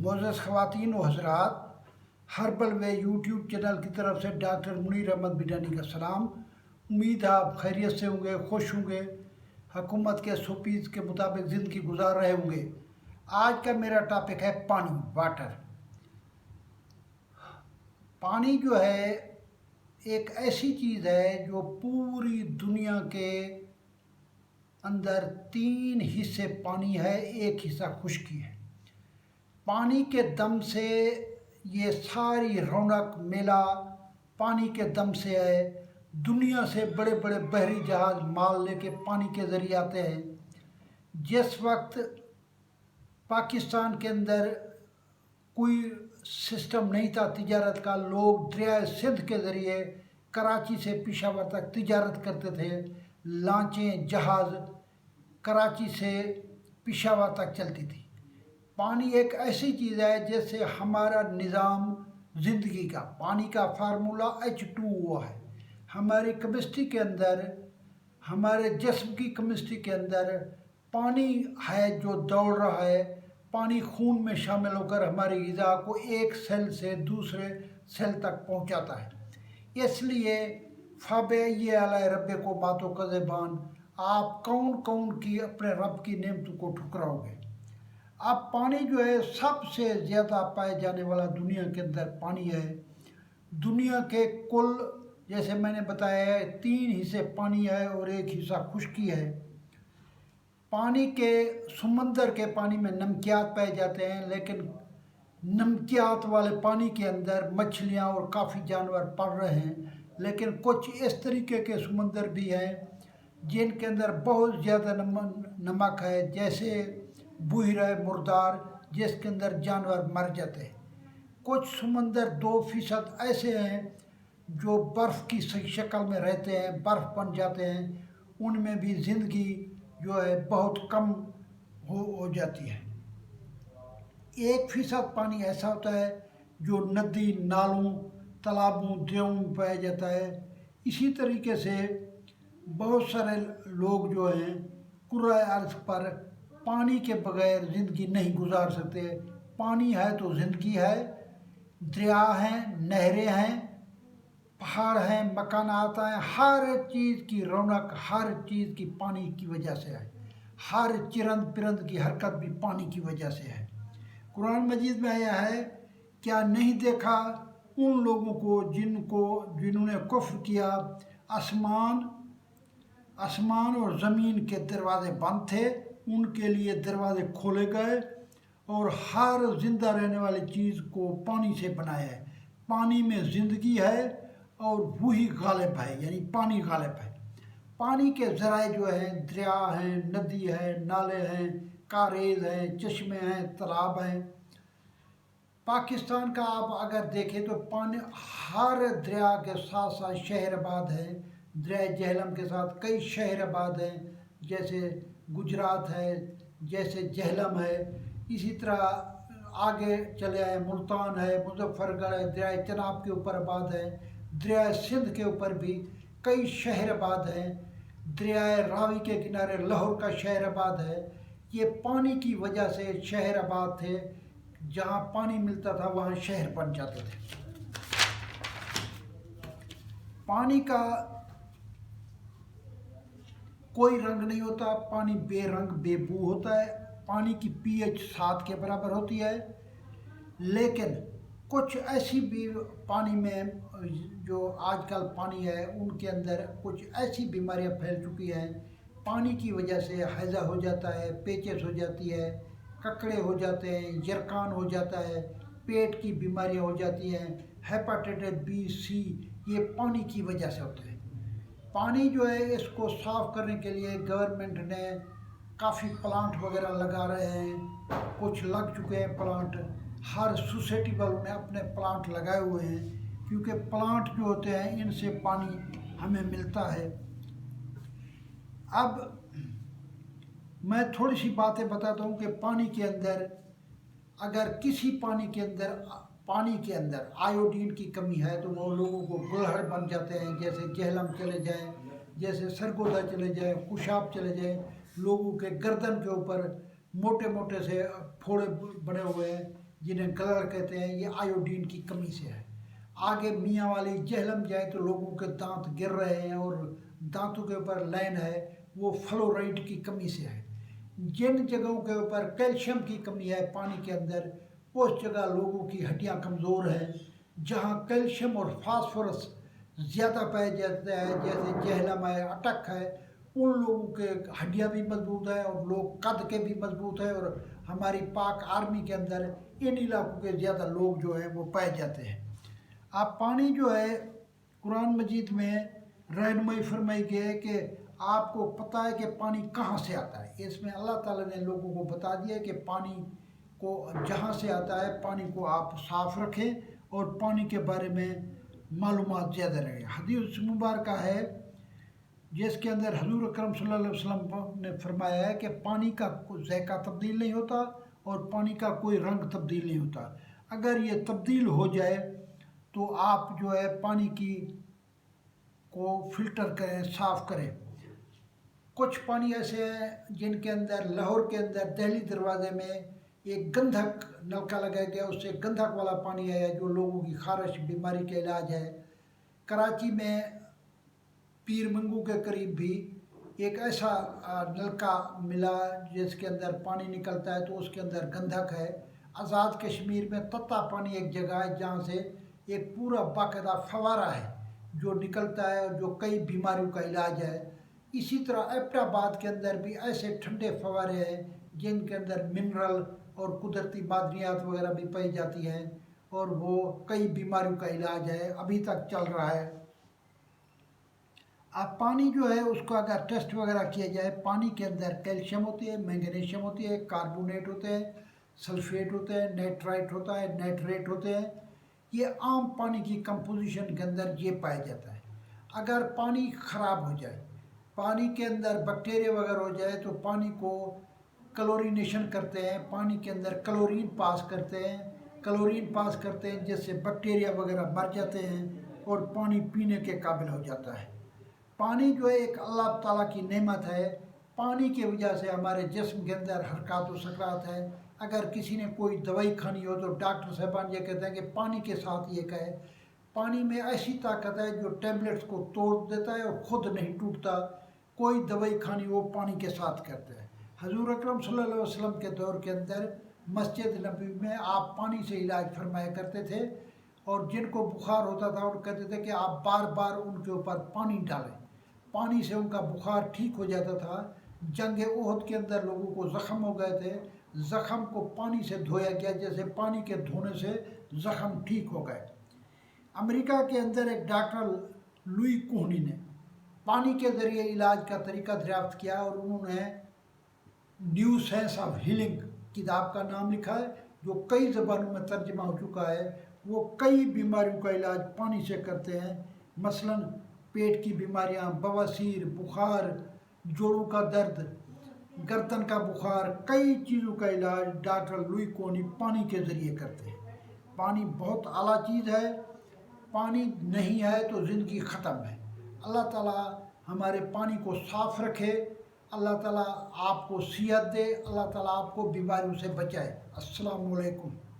معزز خواتین و حضرات، ہربل وے یوٹیوب چینل کی طرف سے ڈاکٹر منیر احمد بڈانی کا سلام۔ امید ہے آپ خیریت سے ہوں گے، خوش ہوں گے، حکومت کے سوپیز کے مطابق زندگی گزار رہے ہوں گے۔ آج کا میرا ٹاپک ہے پانی، واٹر۔ پانی جو ہے ایک ایسی چیز ہے جو پوری دنیا کے اندر 3 حصے پانی ہے، 1 حصہ خشکی ہے۔ پانی کے دم سے یہ ساری رونق میلہ پانی کے دم سے ہے۔ دنیا سے بڑے بڑے بحری جہاز مال لے کے پانی کے ذریعے آتے ہیں۔ جس وقت پاکستان کے اندر کوئی سسٹم نہیں تھا تجارت کا، لوگ دریائے سندھ کے ذریعے کراچی سے پشاور تک تجارت کرتے تھے۔ لانچیں، جہاز کراچی سے پشاور تک چلتی تھی۔ پانی ایک ایسی چیز ہے جس سے ہمارا نظام زندگی کا، پانی کا فارمولہ H2O ہے۔ ہماری کیمسٹری کے اندر، ہمارے جسم کی کیمسٹری کے اندر پانی ہے جو دوڑ رہا ہے۔ پانی خون میں شامل ہو کر ہماری غذا کو ایک سیل سے دوسرے سیل تک پہنچاتا ہے۔ اس لیے فَبِأَيِّ آلَاءِ رَبِّكُمَا تُكَذِّبَانِ، آپ کون کون کی اپنے رب کی نعمتوں کو ٹھکراؤ گے۔ اب پانی جو ہے سب سے زیادہ پائے جانے والا دنیا کے اندر پانی ہے۔ دنیا کے کل، جیسے میں نے بتایا ہے، 3 حصے پانی ہے اور 1 حصہ خشکی ہے۔ پانی کے، سمندر کے پانی میں نمکیات پائے جاتے ہیں، لیکن نمکیات والے پانی کے اندر مچھلیاں اور کافی جانور پڑ رہے ہیں۔ لیکن کچھ اس طریقے کے سمندر بھی ہیں جن کے اندر بہت زیادہ نمک ہے، جیسے بحیرہ مردار، جس کے اندر جانور مر جاتے ہیں۔ کچھ سمندر 2% ایسے ہیں جو برف کی شکل میں رہتے ہیں، برف بن جاتے ہیں، ان میں بھی زندگی جو ہے بہت کم ہو جاتی ہے۔ 1% پانی ایسا ہوتا ہے جو ندی، نالوں، تالابوں، دریاؤں میں پایا جاتا ہے۔ اسی طریقے سے بہت سارے لوگ جو ہیں کرۂ ارض پر پانی کے بغیر زندگی نہیں گزار سکتے۔ پانی ہے تو زندگی ہے۔ دریا ہیں، نہریں ہیں، پہاڑ ہیں، مکانات ہیں، ہر چیز کی رونق، ہر چیز کی پانی کی وجہ سے ہے۔ ہر چرند پرند کی حرکت بھی پانی کی وجہ سے ہے۔ قرآن مجید میں آیا ہے، کیا نہیں دیکھا ان لوگوں کو جنہوں نے کفر کیا، آسمان اور زمین کے دروازے بند تھے، ان کے لیے دروازے کھولے گئے اور ہر زندہ رہنے والی چیز کو پانی سے بنایا ہے۔ پانی میں زندگی ہے اور وہی غالب ہے، یعنی پانی غالب ہے۔ پانی کے ذرائع جو ہیں، دریا ہیں، ندی ہے، نالے ہیں، کاریز ہیں، چشمے ہیں، تالاب ہیں۔ پاکستان کا آپ اگر دیکھیں تو پانی ہر دریا کے ساتھ ساتھ شہر آباد ہے۔ دریائے جہلم کے ساتھ کئی شہر آباد ہیں، جیسے گجرات ہے، جیسے جہلم ہے۔ اسی طرح آگے چلے آئے، ملتان ہے، مظفر گڑھ ہے، دریائے چناب کے اوپر آباد ہے۔ دریائے سندھ کے اوپر بھی کئی شہر آباد ہیں۔ دریائے راوی کے کنارے لاہور کا شہر آباد ہے۔ یہ پانی کی وجہ سے شہر آباد تھے، جہاں پانی ملتا تھا وہاں شہر بن جاتے تھے۔ پانی کا کوئی رنگ نہیں ہوتا، پانی بے رنگ بے بو ہوتا ہے۔ پانی کی pH 7 کے برابر ہوتی ہے۔ لیکن کچھ ایسی بھی پانی میں، جو آج کل پانی ہے، ان کے اندر کچھ ایسی بیماریاں پھیل چکی ہیں۔ پانی کی وجہ سے ہیضہ ہو جاتا ہے، پیچس ہو جاتی ہے، ککڑے ہو جاتے ہیں، یرقان ہو جاتا ہے، پیٹ کی بیماریاں ہو جاتی ہیں، ہیپاٹائٹس B C، یہ پانی کی وجہ سے ہوتے ہیں۔ پانی جو ہے، اس کو صاف کرنے کے لیے گورنمنٹ نے کافی پلانٹ وغیرہ لگا رہے ہیں، کچھ لگ چکے ہیں پلانٹ۔ ہر سوسائٹی والوں نے اپنے پلانٹ لگائے ہوئے ہیں، کیونکہ پلانٹ جو ہوتے ہیں ان سے پانی ہمیں ملتا ہے۔ اب میں تھوڑی سی باتیں بتاتا ہوں کہ پانی کے اندر، اگر کسی پانی کے اندر آیوڈین کی کمی ہے تو وہ لوگوں کو گلہڑ بن جاتے ہیں، جیسے جہلم چلے جائیں، جیسے سرگودا چلے جائیں، خوشاب چلے جائیں، لوگوں کے گردن کے اوپر موٹے موٹے سے پھوڑے بنے ہوئے ہیں، جنہیں کلر کہتے ہیں، یہ آیوڈین کی کمی سے ہے۔ آگے میاں والی جہلم جائے تو لوگوں کے دانت گر رہے ہیں اور دانتوں کے اوپر لائن ہے، وہ فلورائڈ کی کمی سے ہے۔ جن جگہوں کے اوپر کیلشیم کی کمی ہے پانی کے اندر، اس جگہ لوگوں کی ہڈیاں کمزور ہیں۔ جہاں کیلشیم اور فاسفورس زیادہ پایا جاتا ہے، جیسے جہلم ہے، اٹک ہے، ان لوگوں کے ہڈیاں بھی مضبوط ہیں اور لوگ قد کے بھی مضبوط ہیں، اور ہماری پاک آرمی کے اندر ان علاقوں کے زیادہ لوگ جو ہیں وہ پائے جاتے ہیں۔ آپ پانی جو ہے قرآن مجید میں رہنمائی فرمائی گئی ہے کہ آپ کو پتہ ہے کہ پانی کہاں سے آتا ہے۔ اس میں اللہ تعالیٰ نے لوگوں کو بتا دیا کہ پانی کو جہاں سے آتا ہے، پانی کو آپ صاف رکھیں اور پانی کے بارے میں معلومات زیادہ رہیں۔ حدیث مبارکہ ہے جس کے اندر حضور اکرم صلی اللہ علیہ وسلم نے فرمایا ہے کہ پانی کا کوئی ذائقہ تبدیل نہیں ہوتا اور پانی کا کوئی رنگ تبدیل نہیں ہوتا۔ اگر یہ تبدیل ہو جائے تو آپ جو ہے پانی کو فلٹر کریں، صاف کریں۔ کچھ پانی ایسے ہیں جن کے اندر، لاہور کے اندر دہلی دروازے میں ایک گندھک نلکا لگایا گیا، اس سے گندھک والا پانی ہے جو لوگوں کی خارش بیماری کا علاج ہے۔ کراچی میں پیر منگو کے قریب بھی ایک ایسا نلکا ملا جس کے اندر پانی نکلتا ہے تو اس کے اندر گندھک ہے۔ آزاد کشمیر میں تتا پانی ایک جگہ ہے جہاں سے ایک پورا باقاعدہ فوارہ ہے جو نکلتا ہے اور جو کئی بیماریوں کا علاج ہے۔ اسی طرح ایبٹ آباد کے اندر بھی ایسے ٹھنڈے فوارے ہیں جن کے اندر منرل اور قدرتی معدنیات وغیرہ بھی پائی جاتی ہیں، اور وہ کئی بیماریوں کا علاج ہے، ابھی تک چل رہا ہے۔ اب پانی جو ہے اس کو اگر ٹیسٹ وغیرہ کیا جائے، پانی کے اندر کیلشیم ہوتی ہے، مینگنیشیم ہوتی ہے، کاربونیٹ ہوتے ہیں، سلفیٹ ہوتے ہیں، نائٹرائٹ ہوتا ہے، نائٹریٹ ہوتے ہیں۔ یہ عام پانی کی کمپوزیشن کے اندر یہ پایا جاتا ہے۔ اگر پانی خراب ہو جائے، پانی کے اندر بیکٹیریا وغیرہ ہو جائے تو پانی کو کلورینیشن کرتے ہیں، پانی کے اندر کلورین پاس کرتے ہیں جس سے بیکٹیریا وغیرہ مر جاتے ہیں اور پانی پینے کے قابل ہو جاتا ہے۔ پانی جو ہے ایک اللہ تعالیٰ کی نعمت ہے۔ پانی کی وجہ سے ہمارے جسم کے اندر حرکات و سکنات ہے۔ اگر کسی نے کوئی دوائی کھانی ہو تو ڈاکٹر صاحبان یہ کہتے ہیں کہ پانی کے ساتھ یہ کھائے۔ پانی میں ایسی طاقت ہے جو ٹیبلٹس کو توڑ دیتا ہے اور خود نہیں ٹوٹتا۔ کوئی دوائی کھانی ہو پانی کے ساتھ کرتا ہے۔ حضور اکرم صلی اللہ علیہ وسلم کے دور کے اندر مسجد نبوی میں آپ پانی سے علاج فرمایا کرتے تھے، اور جن کو بخار ہوتا تھا ان کہتے تھے کہ آپ بار بار ان کے اوپر پانی ڈالیں، پانی سے ان کا بخار ٹھیک ہو جاتا تھا۔ جنگ احد کے اندر لوگوں کو زخم ہو گئے تھے، زخم کو پانی سے دھویا گیا، جیسے پانی کے دھونے سے زخم ٹھیک ہو گئے۔ امریکہ کے اندر ایک ڈاکٹر لوئی کوہنی نے پانی کے ذریعے علاج کا طریقہ دریافت کیا، اور انہوں نے نیو سائنس آف ہیلنگ کتاب کا نام لکھا ہے جو کئی زبانوں میں ترجمہ ہو چکا ہے۔ وہ کئی بیماریوں کا علاج پانی سے کرتے ہیں، مثلاً پیٹ کی بیماریاں، بواسیر، بخار، جوڑوں کا درد، گردن کا بخار، کئی چیزوں کا علاج ڈاکٹر لوئی کوہنی پانی کے ذریعے کرتے ہیں۔ پانی بہت اعلیٰ چیز ہے، پانی نہیں ہے تو زندگی ختم ہے۔ اللہ تعالیٰ ہمارے پانی کو صاف رکھے، اللہ تعالیٰ آپ کو صحت دے، اللہ تعالیٰ آپ کو بیماریوں سے بچائے۔ السلام علیکم۔